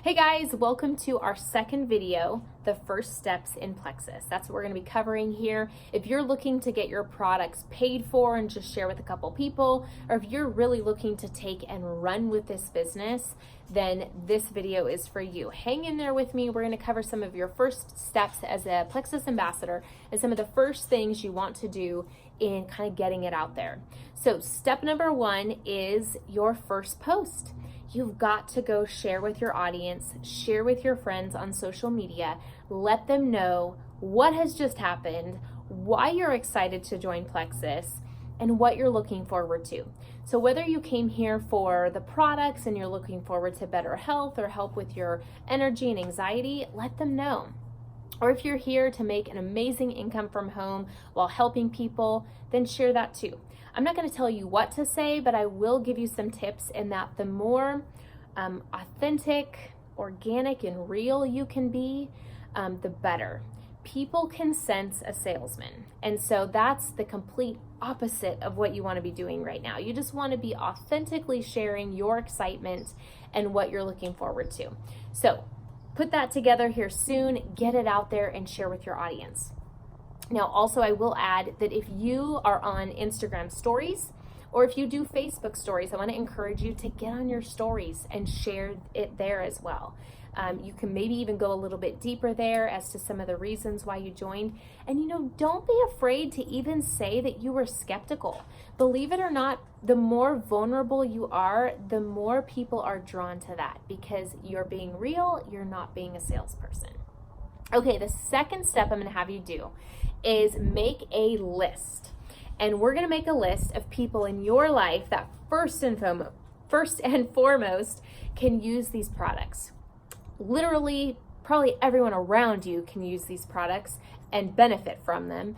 Hey guys, welcome to our second video, the first steps in Plexus. That's what we're going to be covering here. If you're looking to get your products paid for and just share with a couple people, or if you're really looking to take and run with this business, then this video is for you. Hang in there with me. We're going to cover some of your first steps as a Plexus ambassador and some of the first things you want to do in kind of getting it out there. So step number one is your first post. You've got to go share with your audience, share with your friends on social media, let them know what has just happened, why you're excited to join Plexus, and what you're looking forward to. So whether you came here for the products and you're looking forward to better health or help with your energy and anxiety, let them know. Or if you're here to make an amazing income from home while helping people, then share that too. I'm not going to tell you what to say, but I will give you some tips in that the more authentic, organic, and real you can be, the better. People can sense a salesman. And so that's the complete opposite of what you want to be doing right now. You just want to be authentically sharing your excitement and what you're looking forward to. So put that together here soon, get it out there and share with your audience. Now, also, I will add that if you are on Instagram stories or if you do Facebook stories, I want to encourage you to get on your stories and share it there as well. You can maybe even go a little bit deeper there as to some of the reasons why you joined. And, don't be afraid to even say that you were skeptical. Believe it or not, the more vulnerable you are, the more people are drawn to that because you're being real, you're not being a salesperson. Okay, the second step I'm going to have you do is make a list. And we're going to make a list of people in your life that first and foremost can use these products. Literally, probably everyone around you can use these products and benefit from them.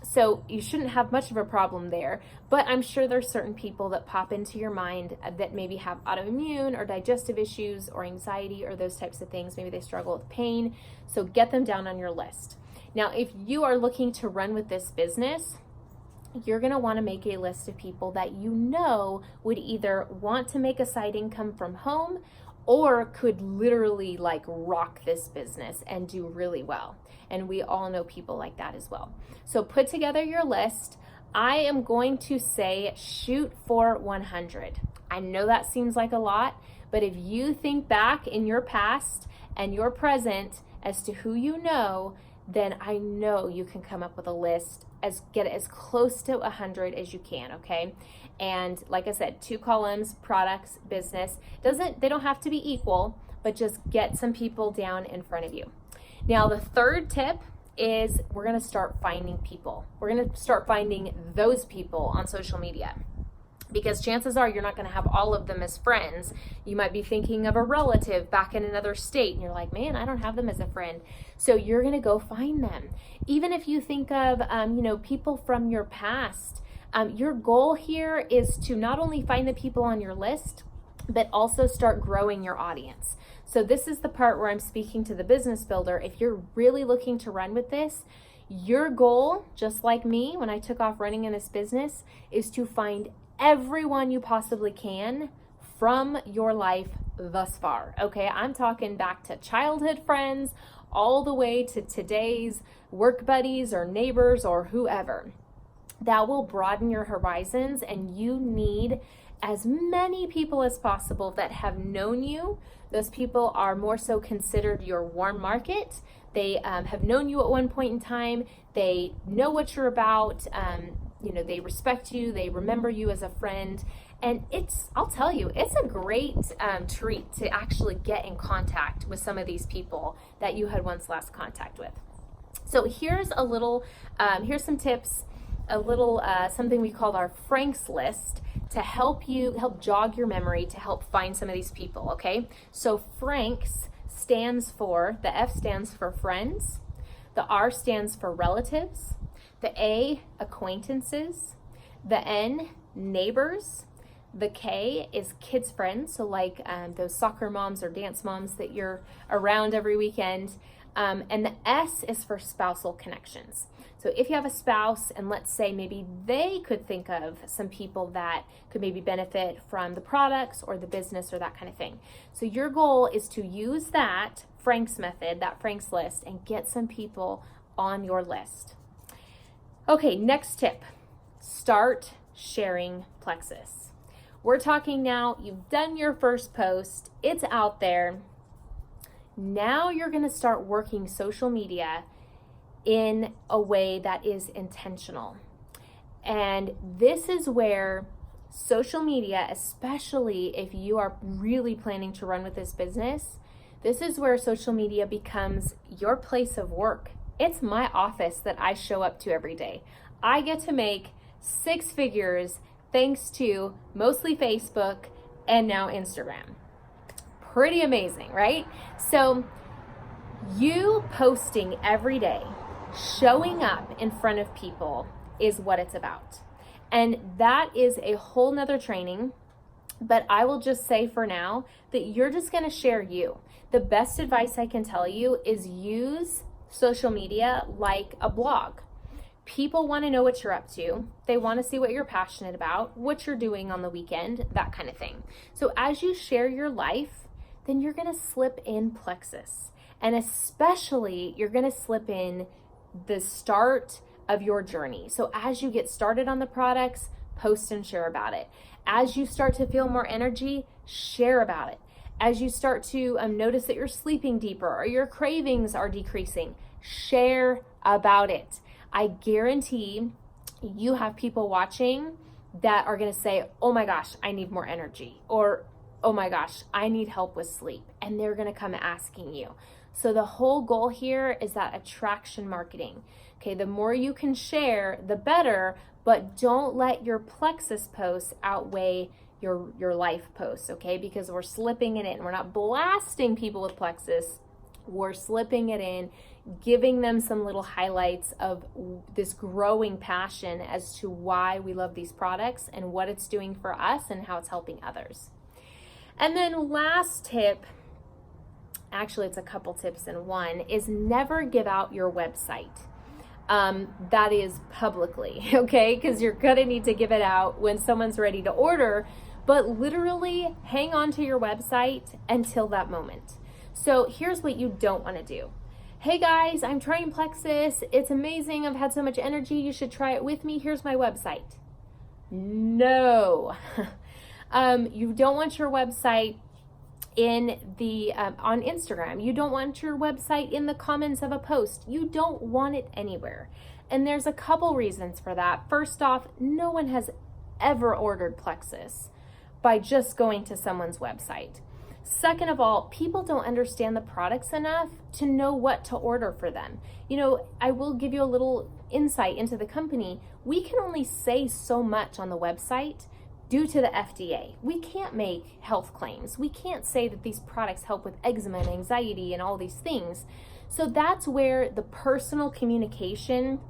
So you shouldn't have much of a problem there, but I'm sure there's certain people that pop into your mind that maybe have autoimmune or digestive issues or anxiety or those types of things. Maybe they struggle with pain. So get them down on your list. Now, if you are looking to run with this business, you're going to want to make a list of people that you know would either want to make a side income from home or could literally rock this business and do really well. And we all know people like that as well. So put together your list. I am going to say shoot for 100. I know that seems like a lot, but if you think back in your past and your present as to who you know, then I know you can come up with a list, get as close to 100 as you can, okay? And like I said, 2 columns, products, business. They don't have to be equal, but just get some people down in front of you. Now, the third tip is we're going to start finding people. We're going to start finding those people on social media. Because chances are you're not going to have all of them as friends. You might be thinking of a relative back in another state and you're like, man, I don't have them as a friend. So you're going to go find them. Even if you think of, people from your past, your goal here is to not only find the people on your list, but also start growing your audience. So this is the part where I'm speaking to the business builder. If you're really looking to run with this, your goal, just like me when I took off running in this business, is to find everyone you possibly can from your life thus far. Okay, I'm talking back to childhood friends all the way to today's work buddies or neighbors or whoever. That will broaden your horizons, and you need as many people as possible that have known you. Those people are more so considered your warm market. They have known you at one point in time. They know what you're about. They respect you, they remember you as a friend, and I'll tell you, it's a great treat to actually get in contact with some of these people that you had once last contact with. So here's here's some tips, something we call our Franks list to help jog your memory to help find some of these people, okay? So Franks the F stands for friends, the R stands for relatives, the A, acquaintances, the N, neighbors, the K is kids' friends, so those soccer moms or dance moms that you're around every weekend. And the S is for spousal connections. So if you have a spouse and let's say maybe they could think of some people that could maybe benefit from the products or the business or that kind of thing. So your goal is to use that Frank's method, that Frank's list, and get some people on your list. Okay, next tip, start sharing Plexus. We're talking now, you've done your first post, it's out there. Now you're going to start working social media in a way that is intentional. And this is where social media, especially if you are really planning to run with this business, this is where social media becomes your place of work. It's my office that I show up to every day. I get to make 6 figures thanks to mostly Facebook and now Instagram. Pretty amazing, right? So you posting every day, showing up in front of people is what it's about. And that is a whole nother training, but I will just say for now that you're just going to share you. The best advice I can tell you is use social media like a blog. People want to know what you're up to. They want to see what you're passionate about, what you're doing on the weekend, that kind of thing. So as you share your life, then you're going to slip in Plexus. And especially, you're going to slip in the start of your journey. So as you get started on the products, post and share about it. As you start to feel more energy, share about it. As you start to notice that you're sleeping deeper or your cravings are decreasing, share about it. I guarantee you have people watching that are going to say, oh my gosh, I need more energy, or oh my gosh, I need help with sleep. And they're going to come asking you. So the whole goal here is that attraction marketing. Okay, the more you can share, the better, but don't let your Plexus posts outweigh your life posts, okay? Because we're slipping it in. We're not blasting people with Plexus. We're slipping it in, giving them some little highlights of this growing passion as to why we love these products and what it's doing for us and how it's helping others. And then last tip, actually it's a couple tips in one, is never give out your website. That is publicly, okay? Because you're gonna need to give it out when someone's ready to order, but literally hang on to your website until that moment. So here's what you don't want to do. Hey guys, I'm trying Plexus. It's amazing. I've had so much energy. You should try it with me. Here's my website. No. You don't want your website in the on Instagram. You don't want your website in the comments of a post. You don't want it anywhere. And there's a couple reasons for that. First off, no one has ever ordered Plexus by just going to someone's website. Second of all, people don't understand the products enough to know what to order for them. You know, I will give you a little insight into the company. We can only say so much on the website due to the FDA. We can't make health claims. We can't say that these products help with eczema and anxiety and all these things. So that's where the personal communication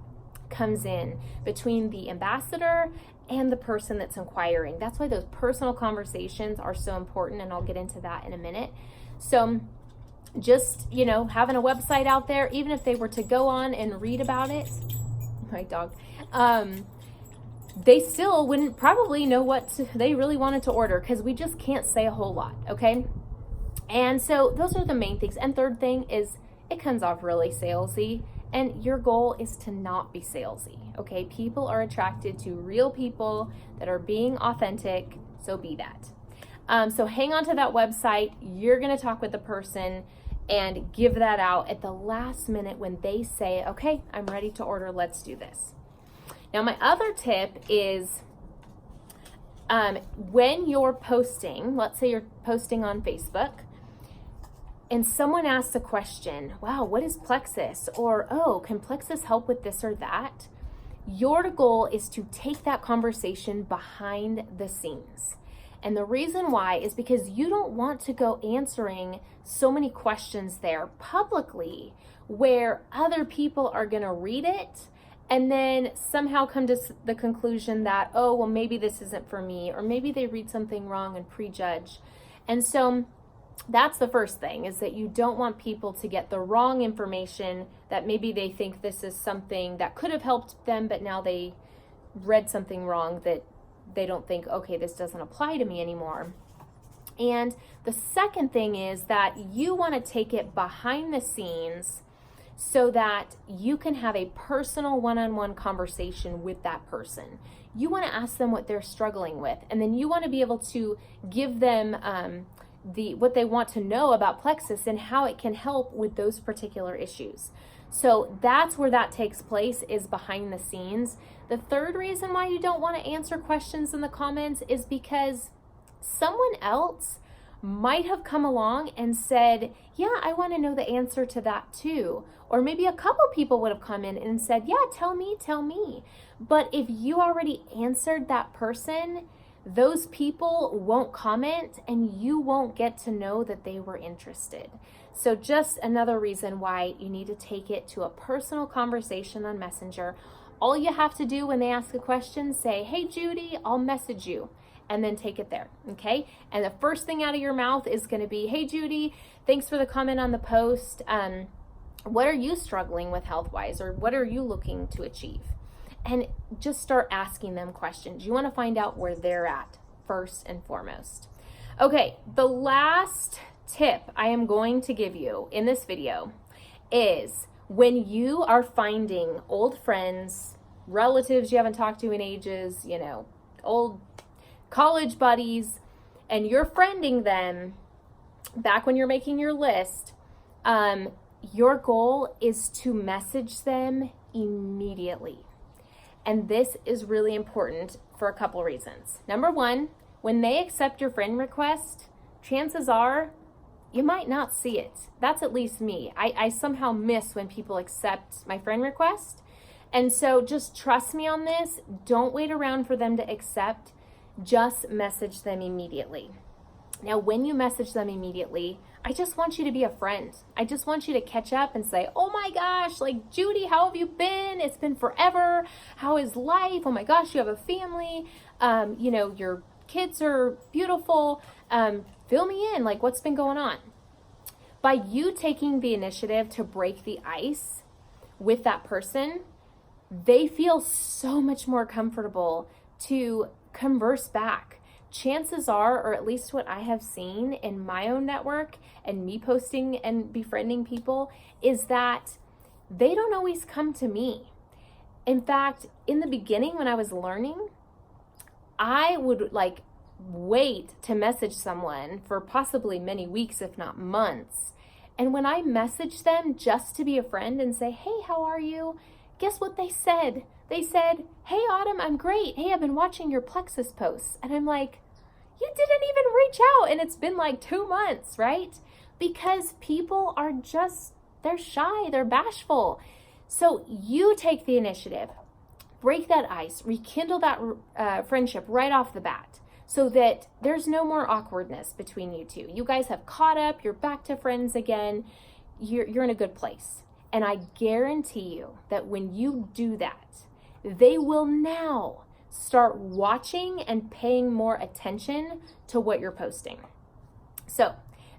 comes in between the ambassador and the person that's inquiring. That's why those personal conversations are so important, and I'll get into that in a minute. So just, you know, having a website out there, even if they were to go on and read about it, my dog, they still wouldn't probably know what they really wanted to order, because we just can't say a whole lot, okay? And so those are the main things. And third thing is it comes off really salesy. And your goal is to not be salesy, okay? People are attracted to real people that are being authentic, so be that. So hang on to that website. You're gonna talk with the person and give that out at the last minute when they say, okay, I'm ready to order, let's do this. Now, my other tip is when you're posting, let's say you're posting on Facebook, and someone asks a question, wow, what is Plexus? Or, oh, can Plexus help with this or that? Your goal is to take that conversation behind the scenes. And the reason why is because you don't want to go answering so many questions there publicly where other people are going to read it and then somehow come to the conclusion that, oh, well, maybe this isn't for me, or maybe they read something wrong and prejudge. And so that's the first thing, is that you don't want people to get the wrong information, that maybe they think this is something that could have helped them, but now they read something wrong that they don't think, okay, this doesn't apply to me anymore. And the second thing is that you want to take it behind the scenes so that you can have a personal one-on-one conversation with that person. You want to ask them what they're struggling with, and then you want to be able to give them what they want to know about Plexus and how it can help with those particular issues. So that's where that takes place, is behind the scenes. The third reason why you don't want to answer questions in the comments is because someone else might have come along and said, yeah, I want to know the answer to that too. Or maybe a couple people would have come in and said, yeah, tell me. But if you already answered that person, those people won't comment and you won't get to know that they were interested. So just another reason why you need to take it to a personal conversation on Messenger. All you have to do when they ask a question, say, hey, Judy, I'll message you, and then take it there, okay? And the first thing out of your mouth is going to be, hey, Judy, thanks for the comment on the post. What are you struggling with health-wise, or what are you looking to achieve? And just start asking them questions. You want to find out where they're at first and foremost. Okay, the last tip I am going to give you in this video is, when you are finding old friends, relatives you haven't talked to in ages, old college buddies, and you're friending them back when you're making your list, your goal is to message them immediately. And this is really important for a couple reasons. Number one, when they accept your friend request, chances are you might not see it. That's at least me. I somehow miss when people accept my friend request. And so just trust me on this. Don't wait around for them to accept. Just message them immediately. Now, when you message them immediately, I just want you to be a friend. I just want you to catch up and say, oh my gosh, like, Judy, how have you been? It's been forever. How is life? Oh my gosh, you have a family. Your kids are beautiful. Fill me in, like, what's been going on? By you taking the initiative to break the ice with that person, they feel so much more comfortable to converse back. Chances are, or at least what I have seen in my own network and me posting and befriending people, is that they don't always come to me. In fact, in the beginning when I was learning, I would wait to message someone for possibly many weeks, if not months. And when I messaged them just to be a friend and say, hey, how are you? Guess what they said? They said, hey, Autumn, I'm great. Hey, I've been watching your Plexus posts. And I'm like, you didn't even reach out, and it's been 2 months, right? Because people are they're shy, they're bashful. So you take the initiative, break that ice, rekindle that friendship right off the bat, so that there's no more awkwardness between you two. You guys have caught up, you're back to friends again, you're in a good place. And I guarantee you that when you do that, they will now start watching and paying more attention to what you're posting. So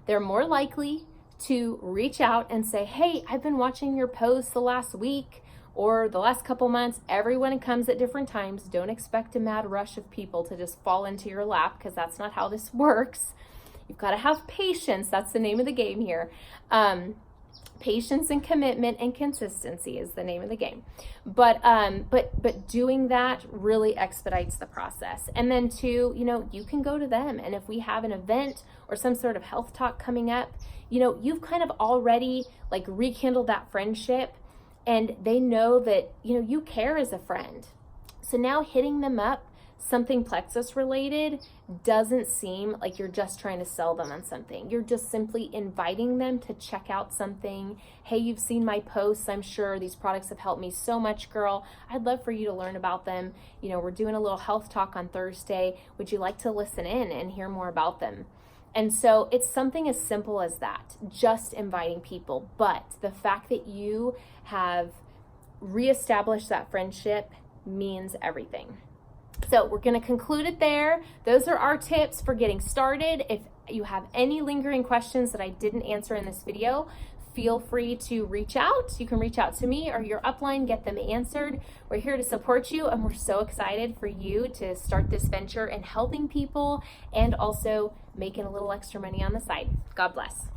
they're more likely to reach out and say, hey, I've been watching your posts the last week or the last couple months. Everyone comes at different times. Don't expect a mad rush of people to just fall into your lap, because that's not how this works. You've got to have patience. That's the name of the game here. Patience and commitment and consistency is the name of the game. But doing that really expedites the process. And then two, you can go to them. And if we have an event or some sort of health talk coming up, you've kind of already rekindled that friendship, and they know that, you care as a friend. So now hitting them up, something Plexus related, doesn't seem like you're just trying to sell them on something. You're just simply inviting them to check out something. Hey, you've seen my posts. I'm sure these products have helped me so much, girl. I'd love for you to learn about them. We're doing a little health talk on Thursday. Would you like to listen in and hear more about them? And so it's something as simple as that, just inviting people. But the fact that you have reestablished that friendship means everything. So we're going to conclude it there. Those are our tips for getting started. If you have any lingering questions that I didn't answer in this video, feel free to reach out. You can reach out to me or your upline, get them answered. We're here to support you, and we're so excited for you to start this venture and helping people and also making a little extra money on the side. God bless.